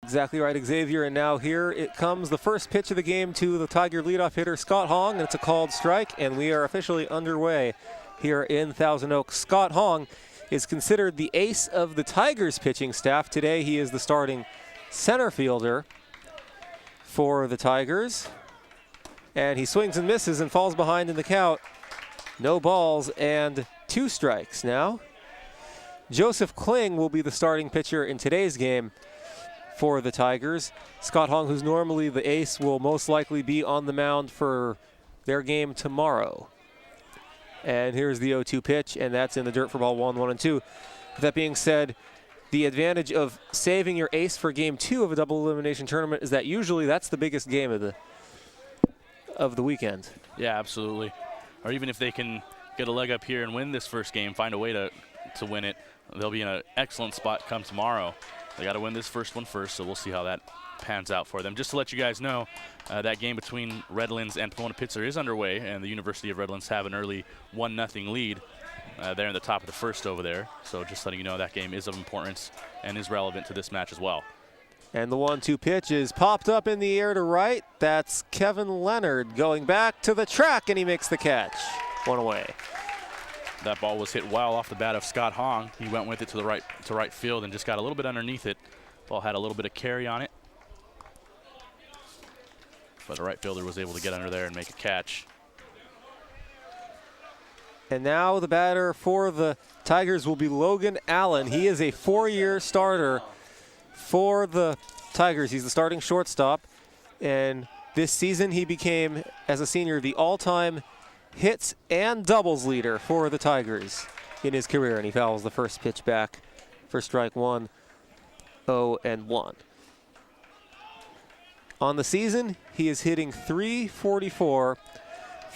Exactly right, Xavier, and now here it comes the first pitch of the game to the Tiger leadoff hitter, Scott Hong, and it's a called strike, and we are officially underway here in Thousand Oaks. Scott Hong is considered the ace of the Tigers pitching staff. Today he is the starting center fielder for the Tigers, and he swings and misses and falls behind in the count. No balls and 2 strikes. Now, Joseph Kling will be the starting pitcher in today's game for the Tigers. Scott Hong, who's normally the ace, will most likely be on the mound for their game tomorrow. And here's the 0-2 pitch, and that's in the dirt for ball 1-1-2. With that being said, the advantage of saving your ace for game 2 of a double elimination tournament is that usually that's the biggest game of the weekend. Yeah, absolutely. Or even if they can get a leg up here and win this first game, find a way to win it, they'll be in an excellent spot come tomorrow. They got to win this first one first, so we'll see how that pans out for them. Just to let you guys know, that game between Redlands and Pomona-Pitzer is underway, and the University of Redlands have an early 1-0 lead there in the top of the first over there. So just letting you know that game is of importance and is relevant to this match as well. And the 1-2 pitch is popped up in the air to right. That's Kevin Leonard going back to the track, and he makes the catch. 1 away. That ball was hit well off the bat of Scott Hong. He went with it to the right field and just got a little bit underneath it. Ball had a little bit of carry on it, but the right fielder was able to get under there and make a catch. And now the batter for the Tigers will be Logan Allen. He is a 4-year starter for the Tigers. He's the starting shortstop, and this season he became, as a senior, the all-time hits and doubles leader for the Tigers in his career, and he fouls the first pitch back for strike 1, 0-1. On the season, he is hitting .344,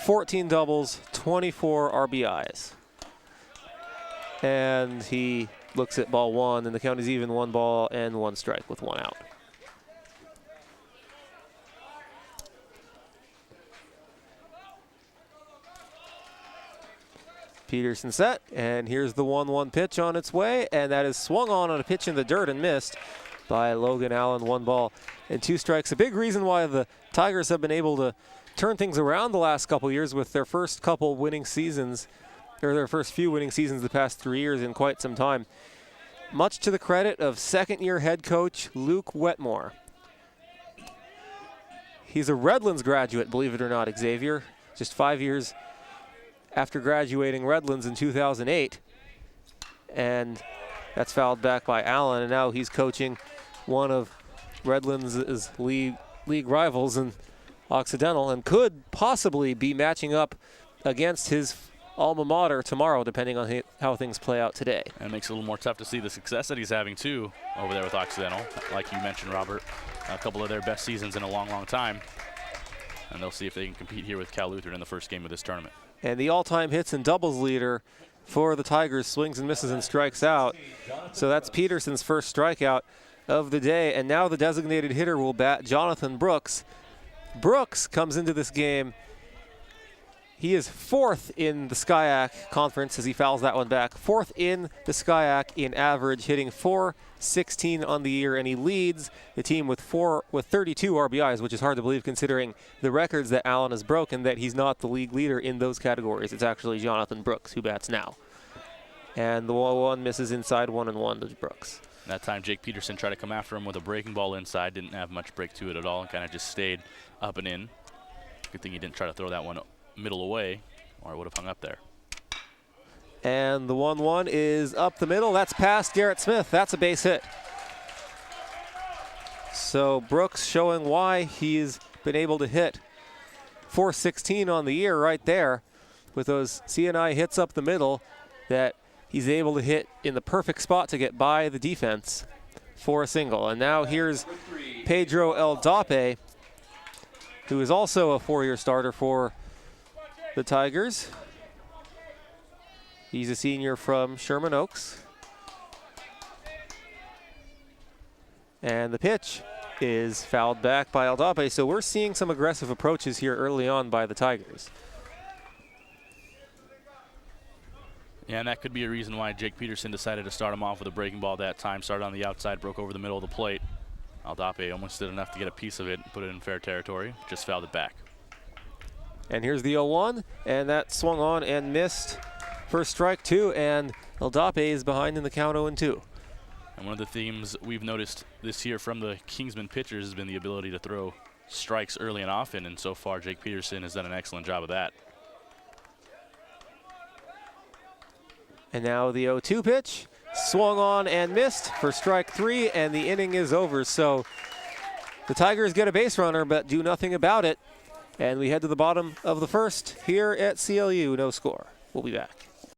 14 doubles, 24 RBIs. And he looks at ball 1, and the count is even, 1 ball and 1 strike with 1 out. Peterson set, and here's the 1-1 pitch on its way, and that is swung on a pitch in the dirt and missed by Logan Allen. 1 ball and 2 strikes. A big reason why the Tigers have been able to turn things around the last couple years with their first couple winning seasons, or their first few winning seasons the past 3 years in quite some time. Much to the credit of second-year head coach Luke Wetmore. He's a Redlands graduate, believe it or not, Xavier. Just 5 years after graduating Redlands in 2008, and that's fouled back by Allen, and now he's coaching one of Redlands' league rivals in Occidental, and could possibly be matching up against his alma mater tomorrow, depending on how things play out today. And it makes it a little more tough to see the success that he's having, too, over there with Occidental. Like you mentioned, Robert, a couple of their best seasons in a long, long time. And they'll see if they can compete here with Cal Lutheran in the first game of this tournament. And the all-time hits and doubles leader for the Tigers swings and misses and strikes out. So that's Peterson's first strikeout of the day. And now the designated hitter will bat Jonathan Brooks. Brooks comes into this game. He is 4th in the SCIAC conference as he fouls that one back. 4th in the SCIAC in average, hitting .416 on the year, and he leads the team with 32 RBIs, which is hard to believe considering the records that Allen has broken, that he's not the league leader in those categories. It's actually Jonathan Brooks who bats now. And the 1-1 misses inside, 1-1 to Brooks. That time Jake Peterson tried to come after him with a breaking ball inside, didn't have much break to it at all, and kind of just stayed up and in. Good thing he didn't try to throw that one middle away, or it would have hung up there. And the 1-1 is up the middle. That's past Garrett Smith. That's a base hit. So Brooks showing why he's been able to hit .416 on the year right there with those CNI hits up the middle, that he's able to hit in the perfect spot to get by the defense for a single. And now here's Pedro Eldape, who is also a 4-year starter for the Tigers. He's a senior from Sherman Oaks. And the pitch is fouled back by Eldape, so we're seeing some aggressive approaches here early on by the Tigers. Yeah, and that could be a reason why Jake Peterson decided to start him off with a breaking ball that time. Started on the outside, broke over the middle of the plate. Aldape almost did enough to get a piece of it and put it in fair territory, just fouled it back. And here's the 0-1, and that swung on and missed. First strike, 2, and Aldape is behind in the count 0-2. And one of the themes we've noticed this year from the Kingsmen pitchers has been the ability to throw strikes early and often, and so far Jake Peterson has done an excellent job of that. And now the 0-2 pitch, swung on and missed for strike 3, and the inning is over. So the Tigers get a base runner, but do nothing about it. And we head to the bottom of the first here at CLU, no score. We'll be back.